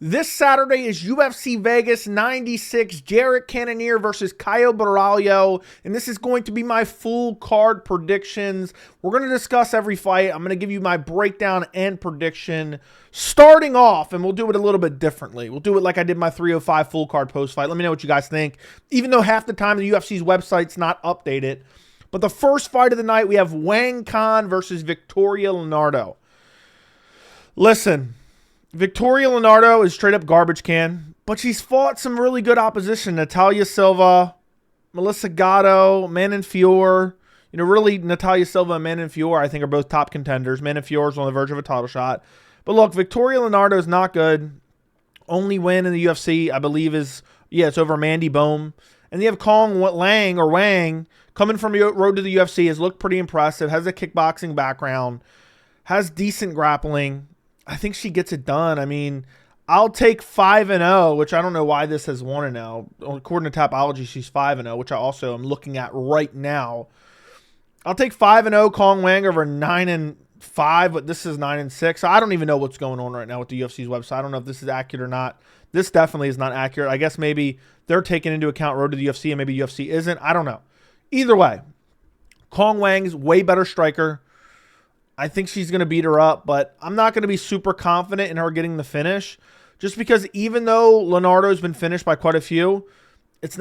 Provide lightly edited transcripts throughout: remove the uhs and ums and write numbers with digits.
This Saturday is UFC Vegas 96, Jared Cannonier versus Caio Borralho, and this is going to be my full card predictions. We're going to discuss every fight. I'm going to give you my breakdown and prediction. Starting off, and we'll do it a little bit differently. We'll do it like I did my 305 full card post fight. Let me know what you guys think, even though half the time the UFC's website's not updated. But the first fight of the night, we have Wang versus Victoria Leonardo. Listen, Victoria Leonardo is straight up garbage can, but she's fought some really good opposition. Natalia Silva, Melissa Gatto, Manon Fior. Really, Natalia Silva and Manon Fior, I think, are both top contenders. Manon Fior is on the verge of a title shot. But look, Victoria Leonardo is not good. Only win in the UFC, I believe, it's over Mandy Bohm. And you have Cong Wang coming from road to the UFC, has looked pretty impressive, has a kickboxing background, has decent grappling. I think she gets it done. I mean, I'll take 5-0, which I don't know why this has 1-0. According to Tapology, she's 5-0, which I also am looking at right now. I'll take 5-0 Cong Wang over 9-5, but this is 9-6. I don't even know what's going on right now with the UFC's website. I don't know if this is accurate or not. This definitely is not accurate. I guess maybe they're taking into account road to the UFC and maybe UFC isn't. I don't know. Either way, Cong Wang's way better striker. I think she's going to beat her up, but I'm not going to be super confident in her getting the finish, just because even though Leonardo's been finished by quite a few,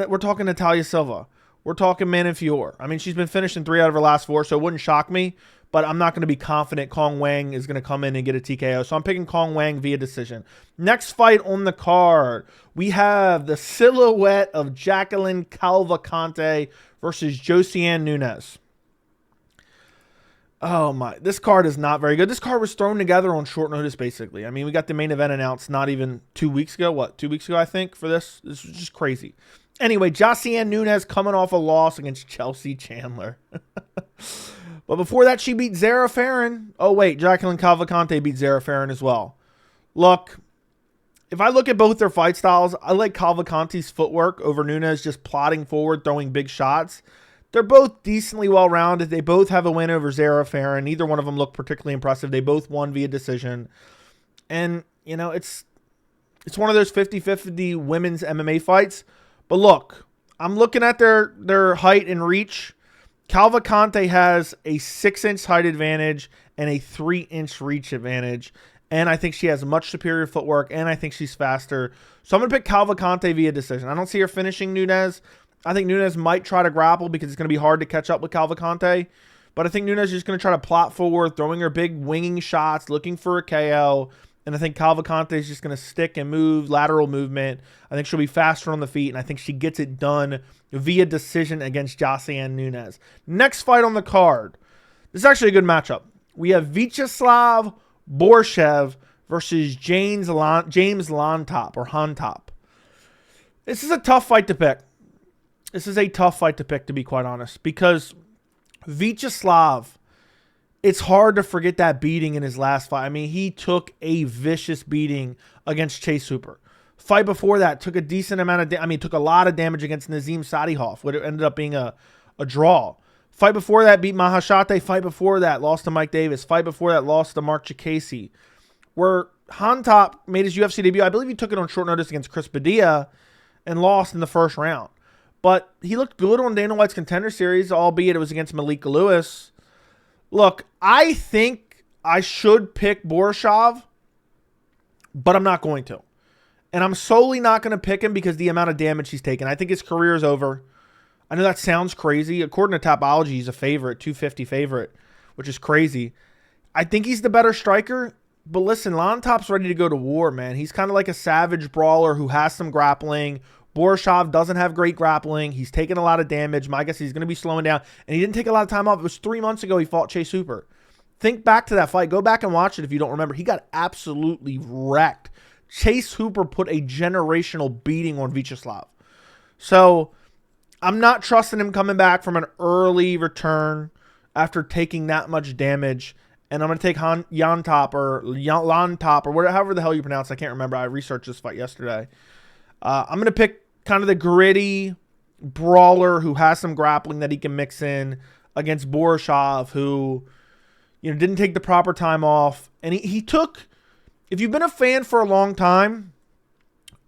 we're talking Natalia Silva. We're talking Manon Fior. I mean, she's been finished in 3 out of her last 4, so it wouldn't shock me, but I'm not going to be confident Cong Wang is going to come in and get a TKO, so I'm picking Cong Wang via decision. Next fight on the card, we have the silhouette of Jacqueline Cavalcanti versus Josiane Nunes. Oh my, this card is not very good. This card was thrown together on short notice, basically. I mean, we got the main event announced not even 2 weeks ago. What, 2 weeks ago, I think, for this? This was just crazy. Anyway, Josiane Nunes coming off a loss against Chelsea Chandler. But before that, she beat Zara Farron. Oh, wait, Jacqueline Cavalcanti beat Zara Farron as well. Look, if I look at both their fight styles, I like Cavalcanti's footwork over Nunes, just plodding forward, throwing big shots. They're both decently well-rounded. They both have a win over Zara Farron. Neither one of them look particularly impressive. They both won via decision. And, it's one of those 50-50 women's MMA fights. But look, I'm looking at their height and reach. Cavalcanti has a 6-inch height advantage and a 3-inch reach advantage. And I think she has much superior footwork, and I think she's faster. So I'm going to pick Cavalcanti via decision. I don't see her finishing Nunes. I think Nunes might try to grapple because it's going to be hard to catch up with Cavalcanti. But I think Nunes is just going to try to plot forward, throwing her big winging shots, looking for a KO. And I think Cavalcanti is just going to stick and move, lateral movement. I think she'll be faster on the feet, and I think she gets it done via decision against Josiane Nunes. Next fight on the card. This is actually a good matchup. We have Vyacheslav Borshchev versus James Llontop or Hontop. This is a tough fight to pick. To be quite honest, because Vyacheslav, it's hard to forget that beating in his last fight. I mean, he took a vicious beating against Chase Hooper. Fight before that, took a decent amount of took a lot of damage against Nazim Sadihov, what ended up being a draw. Fight before that, beat Meerschaert. Fight before that, lost to Mike Davis. Fight before that, lost to Mark Chikasi. Where Hontop made his UFC debut, I believe he took it on short notice against Chris Padilla and lost in the first round. But he looked good on Dana White's Contender Series, albeit it was against Malika Lewis. Look, I think I should pick Borshchev, but I'm not going to. And I'm solely not going to pick him because the amount of damage he's taken. I think his career is over. I know that sounds crazy. According to Tapology, he's a favorite, 250 favorite, which is crazy. I think he's the better striker. But listen, Llontop's ready to go to war, man. He's kind of like a savage brawler who has some grappling. Borshchev doesn't have great grappling. He's taken a lot of damage. My guess he's going to be slowing down. And he didn't take a lot of time off. It was 3 months ago he fought Chase Hooper. Think back to that fight. Go back and watch it if you don't remember. He got absolutely wrecked. Chase Hooper put a generational beating on Vyacheslav. So I'm not trusting him coming back from an early return after taking that much damage. And I'm going to take Llontop or whatever, however the hell you pronounce it. I can't remember. I researched this fight yesterday. I'm going to pick kind of the gritty brawler who has some grappling that he can mix in against Borshchev, who didn't take the proper time off. And he took, if you've been a fan for a long time,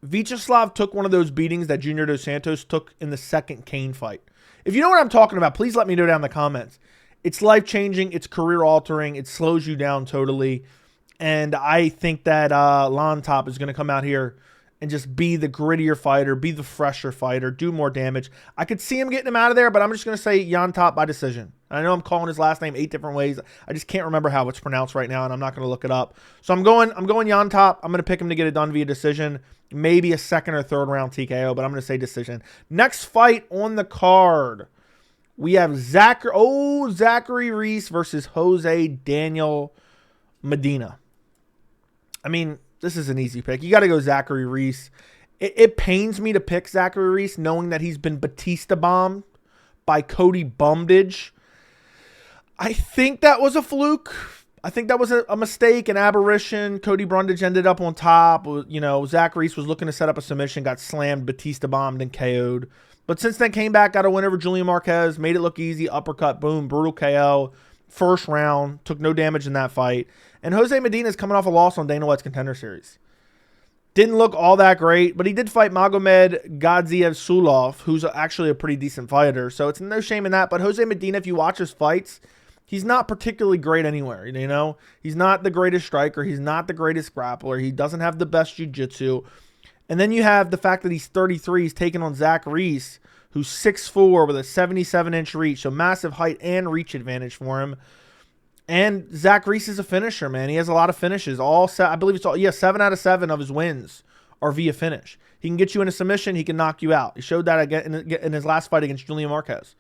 Vyacheslav took one of those beatings that Junior Dos Santos took in the second Kane fight. If you know what I'm talking about, please let me know down in the comments. It's life-changing. It's career-altering. It slows you down totally. And I think that Llontop is going to come out here and just be the grittier fighter, be the fresher fighter, do more damage. I could see him getting him out of there, but I'm just going to say Llontop by decision. I know I'm calling his last name 8 different ways. I just can't remember how it's pronounced right now, and I'm not going to look it up. So I'm going Llontop. I'm going to pick him to get it done via decision. Maybe a second or third round TKO, but I'm going to say decision. Next fight on the card, we have Zachary Reese versus Jose Daniel Medina. I mean, this is an easy pick. You got to go Zachary Reese. It pains me to pick Zachary Reese knowing that he's been Batista bombed by Cody Bumdage. I think that was a fluke. I think that was a mistake, an aberration. Cody Brundage ended up on top. You know, Zach Reese was looking to set up a submission, got slammed, Batista bombed, and KO'd. But since then came back, got a win over Julian Marquez, made it look easy, uppercut, boom, brutal KO. First round, took no damage in that fight. And Jose Medina is coming off a loss on Dana White's Contender Series. Didn't look all that great, but he did fight Magomed Gadzhiev-Sulov, who's actually a pretty decent fighter. So it's no shame in that. But Jose Medina, if you watch his fights, he's not particularly great anywhere. You know, he's not the greatest striker. He's not the greatest grappler. He doesn't have the best jiu-jitsu. And then you have the fact that he's 33. He's taking on Zach Reese, who's 6'4" with a 77-inch reach. So massive height and reach advantage for him. And Zach Reese is a finisher, man. He has a lot of finishes. I believe it's all, 7 out of 7 of his wins are via finish. He can get you in a submission. He can knock you out. He showed that again in his last fight against Julian Marquez.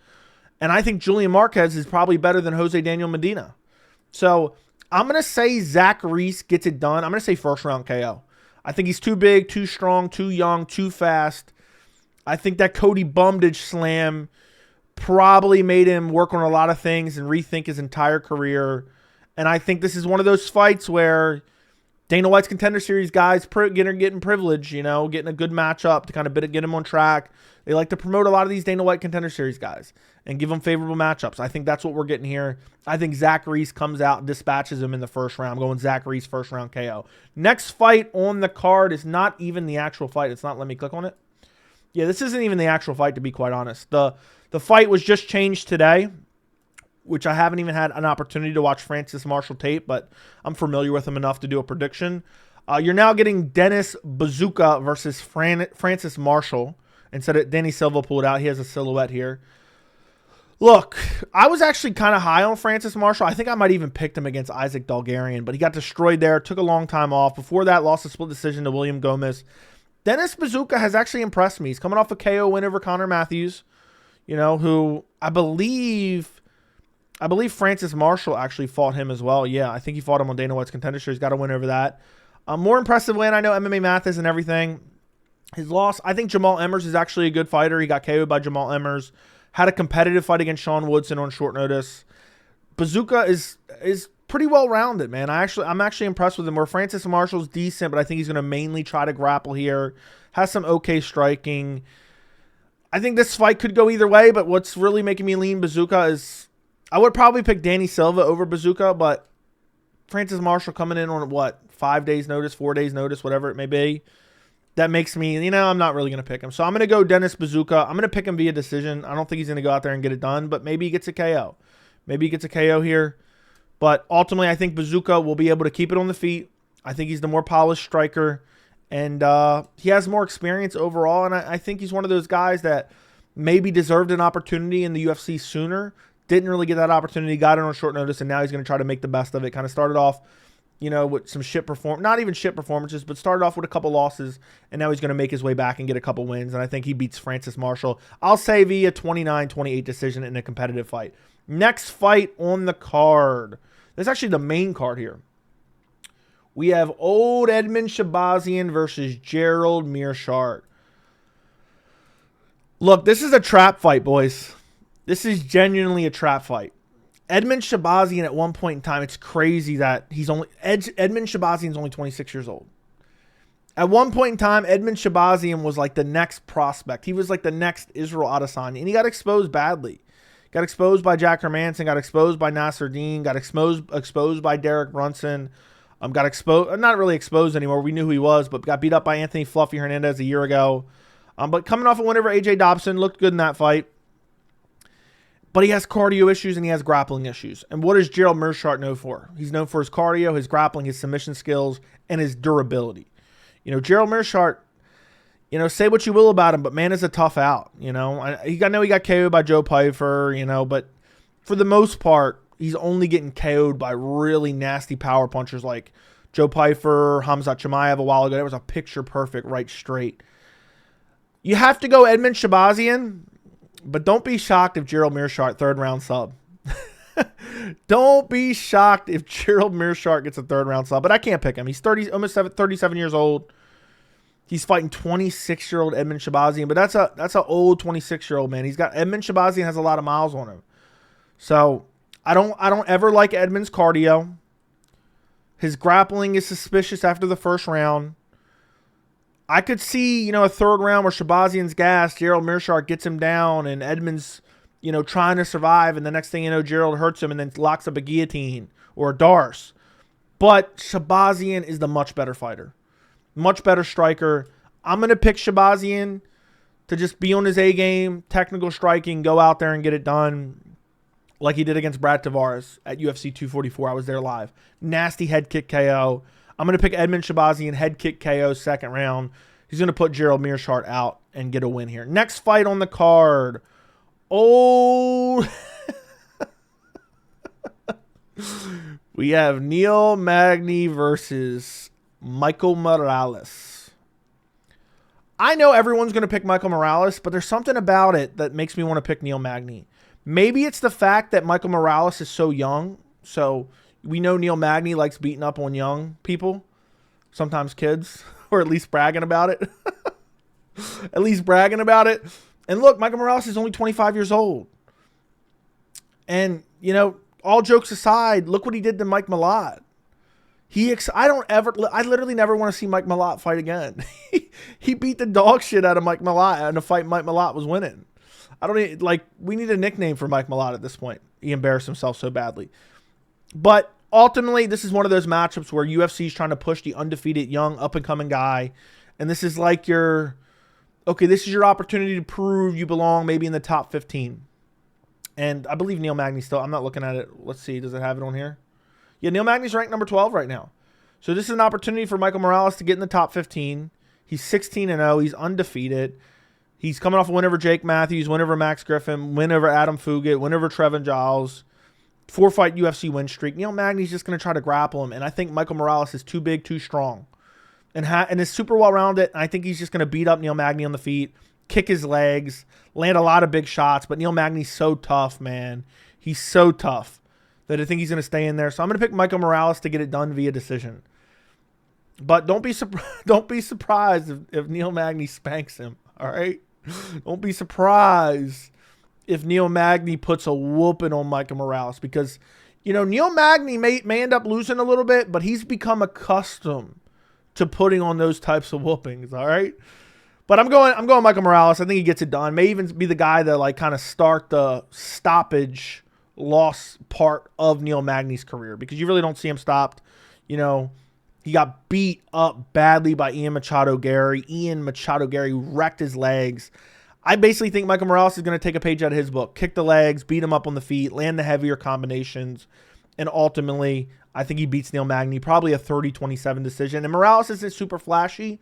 And I think Julian Marquez is probably better than Jose Daniel Medina. So I'm going to say Zach Reese gets it done. I'm going to say first round KO. I think he's too big, too strong, too young, too fast. I think that Cody Bumdage slam probably made him work on a lot of things and rethink his entire career. And I think this is one of those fights where Dana White's Contender Series guys getting privilege, you know, getting a good matchup to kind of get him on track. They like to promote a lot of these Dana White Contender Series guys and give them favorable matchups. I think that's what we're getting here. I think Zach Reese comes out and dispatches him in the first round. I'm going Zach Reese first round KO. Next fight on the card is not even the actual fight. It's not, let me click on it. Yeah, this isn't even the actual fight, to be quite honest. The fight was just changed today, which I haven't even had an opportunity to watch Francis Marshall tape, but I'm familiar with him enough to do a prediction. You're now getting Dennis Buzukja versus Francis Marshall. Instead of Danny Silva pulled out. He has a silhouette here. Look, I was actually kind of high on Francis Marshall. I think I might even picked him against Isaac Dalgarian, but he got destroyed there. Took a long time off. Before that, lost a split decision to William Gomez. Dennis Buzukja has actually impressed me. He's coming off a KO win over Connor Matthews, you know, who I believe Francis Marshall actually fought him as well. Yeah, I think he fought him on Dana White's Contender Series. Got a win over that. More impressive win. I know MMA Mathis and everything. His loss, I think Jamal Emmers is actually a good fighter. He got KO'd by Jamal Emmers. Had a competitive fight against Sean Woodson on short notice. Buzukja is pretty well-rounded, man. I'm actually impressed with him. Where Francis Marshall's decent, but I think he's going to mainly try to grapple here. Has some okay striking. I think this fight could go either way, but what's really making me lean Buzukja is I would probably pick Danny Silva over Buzukja, but Francis Marshall coming in on, what, 5 days notice, 4 days notice, whatever it may be. That makes me, you know, I'm not really going to pick him. So I'm going to go Dennis Buzukja. I'm going to pick him via decision. I don't think he's going to go out there and get it done, but maybe he gets a KO. Maybe he gets a KO here. But ultimately, I think Buzukja will be able to keep it on the feet. I think he's the more polished striker, and he has more experience overall. And I think he's one of those guys that maybe deserved an opportunity in the UFC sooner. Didn't really get that opportunity. Got it on short notice, and now he's going to try to make the best of it. Kind of started off, you know, with some not even shit performances, but started off with a couple losses, and now he's going to make his way back and get a couple wins, and I think he beats Francis Marshall. I'll say via 29-28 decision in a competitive fight. Next fight on the card. This is actually the main card here. We have old Edmund Shahbazyan versus Gerald Meerschaert. Look, this is a trap fight, boys. This is genuinely a trap fight. Edmund Shahbazyan at one point in time, it's crazy that Edmund Shahbazyan is only 26 years old. At one point in time, Edmund Shahbazyan was like the next prospect. He was like the next Israel Adesanya, and he got exposed badly. Got exposed by Jack Hermanson, got exposed by Nasser Dean, got exposed by Derek Brunson. Got exposed, not really exposed anymore. We knew who he was, but got beat up by Anthony Fluffy Hernandez a year ago. But coming off a win over AJ Dobson, looked good in that fight. But he has cardio issues and he has grappling issues. And what is Gerald Meerschaert known for? He's known for his cardio, his grappling, his submission skills, and his durability. You know, Gerald Meerschaert, you know, say what you will about him, but man is a tough out. You know, I know he got KO'd by Joe Pyfer, you know, but for the most part, he's only getting KO'd by really nasty power punchers like Joe Pyfer, Hamzat Chimaev a while ago. That was a picture perfect right straight. You have to go Edmund Shahbazyan, but don't be shocked if Gerald Meerschaert third round sub. Don't be shocked if Gerald Meerschaert gets a third round sub, but I can't pick him. He's almost 37 years old. He's fighting 26-year-old Edmund Shahbazyan, but that's an old 26-year-old man. Edmund Shahbazyan has a lot of miles on him. So I don't ever like Edmund's cardio. His grappling is suspicious after the first round. I could see, you know, a third round where Shahbazyan's gassed, Gerald Meerschaert gets him down, and Edmund's, you know, trying to survive, and the next thing you know, Gerald hurts him and then locks up a guillotine or a darce. But Shahbazyan is the much better fighter. Much better striker. I'm going to pick Shahbazyan to just be on his A game, technical striking, go out there and get it done like he did against Brad Tavares at UFC 244. I was there live. Nasty head kick KO. I'm going to pick Edmund Shahbazyan, head kick KO, second round. He's going to put Gerald Meerschaert out and get a win here. Next fight on the card. Oh, we have Neil Magny versus Michael Morales. I know everyone's going to pick Michael Morales, but there's something about it that makes me want to pick Neil Magny. Maybe it's the fact that Michael Morales is so young. So we know Neil Magny likes beating up on young people, sometimes kids, or at least bragging about it. At least bragging about it. And look, Michael Morales is only 25 years old. And, you know, all jokes aside, look what he did to Mike Malott. I literally never want to see Mike Malott fight again. He beat the dog shit out of Mike Malott in a fight Mike Malott was winning. We need a nickname for Mike Malott at this point. He embarrassed himself so badly. But ultimately, this is one of those matchups where UFC is trying to push the undefeated young up-and-coming guy. And this is like this is your opportunity to prove you belong maybe in the top 15. And I believe Neil Magny still, I'm not looking at it. Let's see, does it have it on here? Yeah, Neil Magny's ranked number 12 right now. So this is an opportunity for Michael Morales to get in the top 15. He's 16-0. He's undefeated. He's coming off a win over Jake Matthews, win over Max Griffin, win over Adam Fugit, win over Trevin Giles. 4-fight UFC win streak. Neil Magny's just going to try to grapple him. And I think Michael Morales is too big, too strong. And is super well-rounded. And I think he's just going to beat up Neil Magny on the feet, kick his legs, land a lot of big shots. But Neil Magny's so tough, man. He's so tough that I think he's going to stay in there. So I'm going to pick Michael Morales to get it done via decision. But don't be surprised if Neil Magny spanks him, all right? Don't be surprised if Neil Magny puts a whooping on Michael Morales because, you know, Neil Magny may end up losing a little bit, but he's become accustomed to putting on those types of whoopings, all right? But I'm going Michael Morales. I think he gets it done. May even be the guy that like kind of start the stoppage loss part of Neil Magny's career because you really don't see him stopped. You know, he got beat up badly by Ian Machado Gary. Ian Machado Gary wrecked his legs. I basically think Michael Morales is going to take a page out of his book, kick the legs, beat him up on the feet, land the heavier combinations, and ultimately I think he beats Neil Magny, probably a 30-27 decision. And Morales isn't super flashy,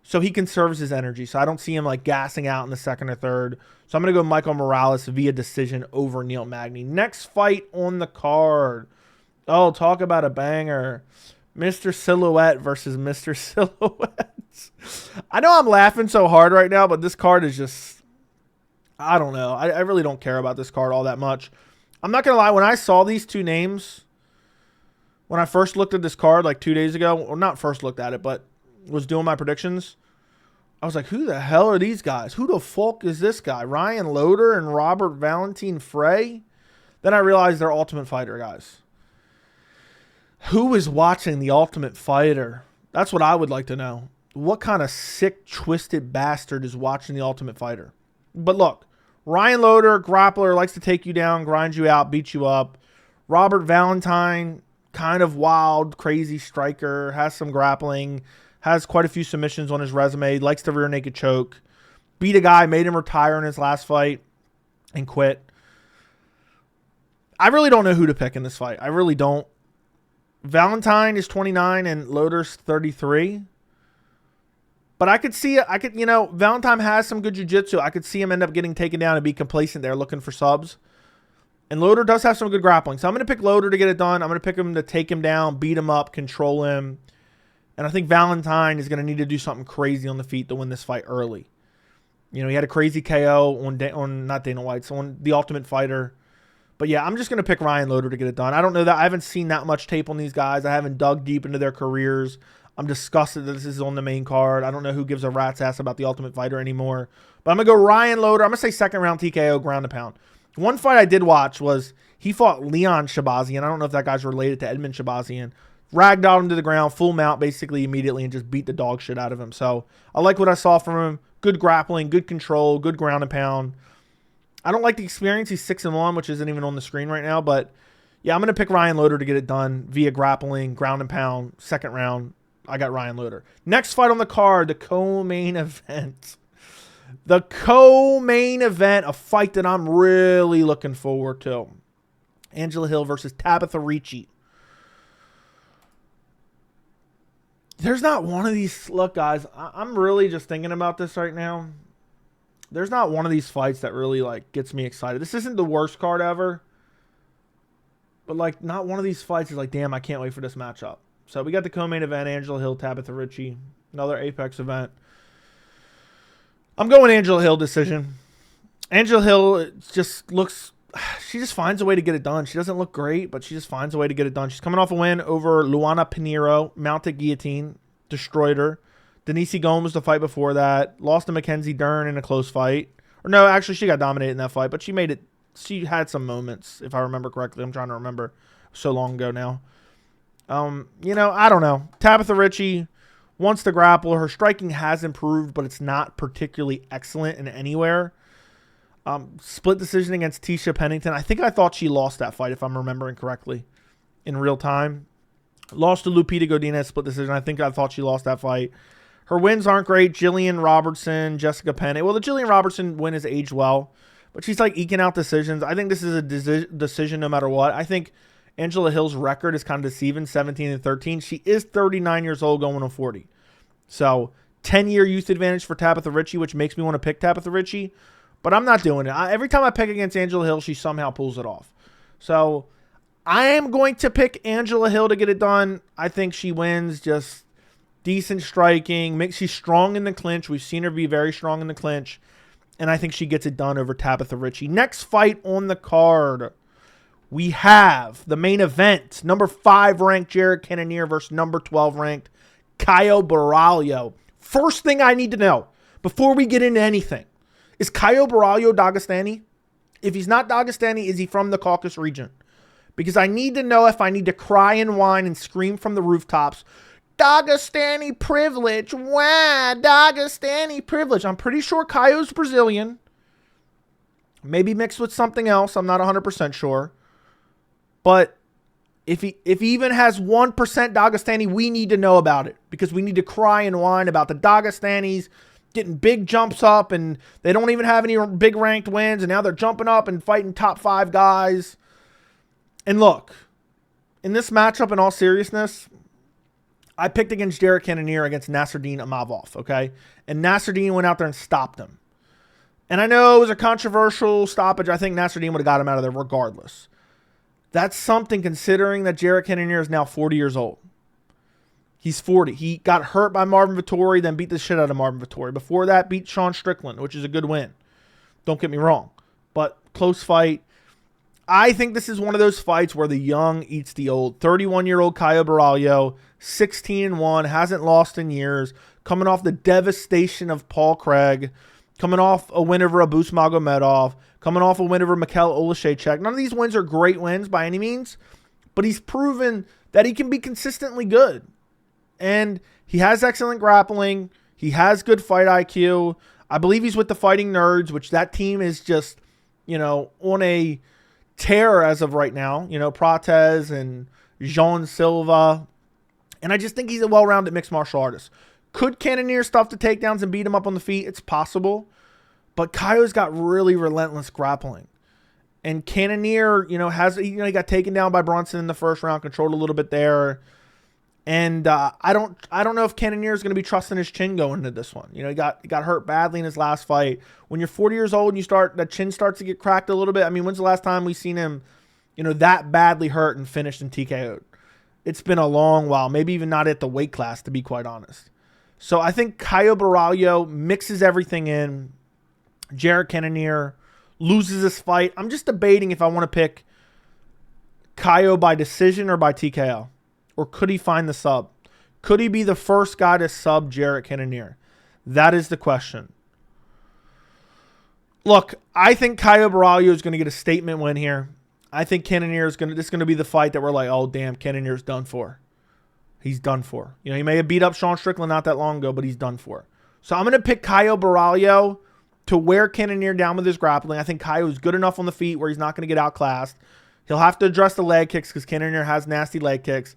so he conserves his energy. So I don't see him like gassing out in the second or third. So I'm going to go Michael Morales via decision over Neil Magny. Next fight on the card. Oh, talk about a banger. Mr. Silhouette versus Mr. Silhouette. I know I'm laughing so hard right now, but this card is just, I don't know. I really don't care about this card all that much. I'm not going to lie. When I saw these two names, when I first looked at this card like 2 days ago, or not first looked at it, but was doing my predictions, I was like, who the hell are these guys? Who the fuck is this guy? Ryan Loder and Robert Valentin Frey? Then I realized they're Ultimate Fighter guys. Who is watching The Ultimate Fighter? That's what I would like to know. What kind of sick, twisted bastard is watching The Ultimate Fighter? But look, Ryan Loder, grappler, likes to take you down, grind you out, beat you up. Robert Valentine, kind of wild, crazy striker, has some grappling, has quite a few submissions on his resume, likes the rear naked choke. Beat a guy, made him retire in his last fight and quit. I really don't know who to pick in this fight. I really don't. Valentin is 29 and Loder's 33. But I could see, Valentin has some good jiu-jitsu. I could see him end up getting taken down and be complacent there looking for subs. And Loder does have some good grappling. So I'm going to pick Loder to get it done. I'm going to pick him to take him down, beat him up, control him. And I think Valentin is going to need to do something crazy on the feet to win this fight early. He had a crazy KO on not Dana White's, on The Ultimate Fighter. But yeah, I'm just going to pick Ryan Loder to get it done. I don't know that. I haven't seen that much tape on these guys. I haven't dug deep into their careers. I'm disgusted that this is on the main card. I don't know who gives a rat's ass about The Ultimate Fighter anymore. But I'm going to go Ryan Loder. I'm going to say second round TKO, ground and pound. One fight I did watch was he fought Leon Shahbazyan. I don't know if that guy's related to Edmund Shahbazyan. Ragdolled him to the ground, full mount basically immediately, and just beat the dog shit out of him. So I like what I saw from him. Good grappling, good control, good ground and pound. I don't like the experience. He's 6-1, which isn't even on the screen right now. But yeah, I'm going to pick Ryan Loder to get it done via grappling, ground and pound, second round. I got Ryan Loder. Next fight on the card, the co-main event. The co-main event, a fight that I'm really looking forward to. Angela Hill versus Tabatha Ricci. There's not one of these... Look, guys, I'm really just thinking about this right now. There's not one of these fights that really, gets me excited. This isn't the worst card ever. But, not one of these fights is damn, I can't wait for this matchup. So, we got the co-main event, Angela Hill, Tabatha Ricci. Another Apex event. I'm going Angela Hill decision. Angela Hill just looks... She just finds a way to get it done. She doesn't look great, but she just finds a way to get it done. She's coming off a win over Luana Pinheiro, mounted guillotine, destroyed her. Denise Gomes the fight before that. Lost to Mackenzie Dern in a close fight. Or no, actually she got dominated in that fight, but she made it. She had some moments, if I remember correctly. I'm trying to remember. So long ago now. I don't know. Tabatha Ricci wants to grapple. Her striking has improved, but it's not particularly excellent in anywhere. Split decision against Tisha Pennington. I thought she lost that fight, if I'm remembering correctly, in real time. Lost to Lupita Godinez, split decision. I thought she lost that fight. Her wins aren't great. Jillian Robertson, Jessica Penne. Well, the Jillian Robertson win has aged well, but she's eking out decisions. I think this is a decision no matter what. I think Angela Hill's record is kind of deceiving, 17-13. She is 39 years old, going on 40. So 10-year youth advantage for Tabatha Ricci, which makes me want to pick Tabatha Ricci. But I'm not doing it. Every time I pick against Angela Hill, she somehow pulls it off. So I am going to pick Angela Hill to get it done. I think she wins. Just decent striking. She's strong in the clinch. We've seen her be very strong in the clinch. And I think she gets it done over Tabatha Ricci. Next fight on the card, we have the main event. Number 5 ranked Jared Cannonier versus number 12 ranked Caio Borralho. First thing I need to know before we get into anything. Is Caio Borralho Dagestani? If he's not Dagestani, is he from the Caucasus region? Because I need to know if I need to cry and whine and scream from the rooftops, Dagestani privilege, wow, Dagestani privilege. I'm pretty sure Caio's Brazilian. Maybe mixed with something else. I'm not 100% sure. But if he even has 1% Dagestani, we need to know about it. Because we need to cry and whine about the Dagestanis getting big jumps up, and they don't even have any big ranked wins, and now they're jumping up and fighting top 5 guys. And look, in this matchup, in all seriousness, I picked against Jared Cannonier against Nasruddin Imavov, okay? And Nasruddin went out there and stopped him. And I know it was a controversial stoppage. I think Nasruddin would have got him out of there regardless. That's something considering that Jared Cannonier is now 40 years old. He's 40. He got hurt by Marvin Vettori, then beat the shit out of Marvin Vettori. Before that, beat Sean Strickland, which is a good win. Don't get me wrong. But close fight. I think this is one of those fights where the young eats the old. 31-year-old Caio Borralho, 16-1, hasn't lost in years. Coming off the devastation of Paul Craig. Coming off a win over Abus Magomedov. Coming off a win over Mikhail Olashechek. None of these wins are great wins by any means. But he's proven that he can be consistently good. And he has excellent grappling. He has good fight IQ. I believe he's with the Fighting Nerds, which that team is just, on a tear as of right now. Prates and Jean Silva. And I just think he's a well-rounded mixed martial artist. Could Cannonier stuff the takedowns and beat him up on the feet? It's possible. But Caio's got really relentless grappling. And Cannonier, you know, he got taken down by Brunson in the first round, controlled a little bit there. And I don't know if Cannonier is going to be trusting his chin going into this one. You know, he got hurt badly in his last fight. When you're 40 years old and that chin starts to get cracked a little bit. I mean, when's the last time we've seen him, you know, that badly hurt and finished in TKO'd? It's been a long while, maybe even not at the weight class, to be quite honest. So I think Caio Borralho mixes everything in. Jared Cannonier loses this fight. I'm just debating if I want to pick Caio by decision or by TKO. Or could he find the sub? Could he be the first guy to sub Jared Cannonier? That is the question. Look, I think Caio Borralho is going to get a statement win here. I think Cannonier is going to, this is going to be the fight that we're like, oh, damn, Cannonier's done for. He's done for. You know, he may have beat up Sean Strickland not that long ago, but he's done for. So I'm going to pick Caio Borralho to wear Cannonier down with his grappling. I think Caio is good enough on the feet where he's not going to get outclassed. He'll have to address the leg kicks because Cannonier has nasty leg kicks.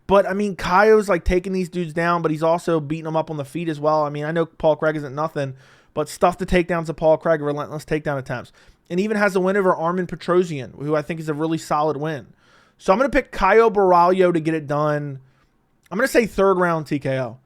But, I mean, Caio's like taking these dudes down, but he's also beating them up on the feet as well. I mean, I know Paul Craig isn't nothing, but stuff the takedowns of Paul Craig, relentless takedown attempts. And even has a win over Armin Petrosian, who I think is a really solid win. So I'm going to pick Caio Borralho to get it done. I'm going to say third round TKO.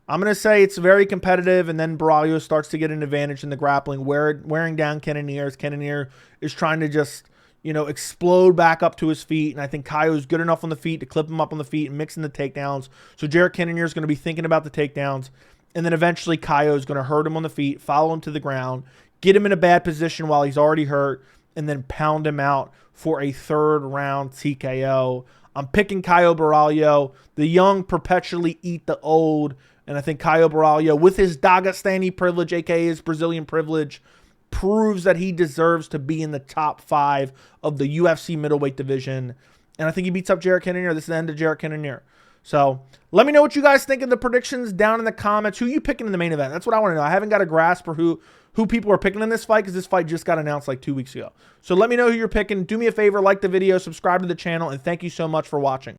I'm going to say it's very competitive, and then Borralho starts to get an advantage in the grappling, wearing down Cannonier as Cannonier is trying to just, you know, explode back up to his feet. And I think Caio is good enough on the feet to clip him up on the feet and mixing the takedowns. So Jared Cannonier is going to be thinking about the takedowns. And then eventually Caio is going to hurt him on the feet, follow him to the ground, get him in a bad position while he's already hurt, and then pound him out for a third round TKO. I'm picking Caio Borralho. The young perpetually eat the old. And I think Caio Borralho, with his Dagestani privilege, a.k.a. his Brazilian privilege, proves that he deserves to be in the top 5 of the UFC middleweight division. And I think he beats up Jared Cannonier. This is the end of Jared Cannonier. So let me know what you guys think of the predictions down in the comments. Who you picking in the main event? That's what I want to know. I haven't got a grasp for who people are picking in this fight because this fight just got announced like 2 weeks ago. So let me know who you're picking. Do me a favor, like the video, subscribe to the channel, and thank you so much for watching.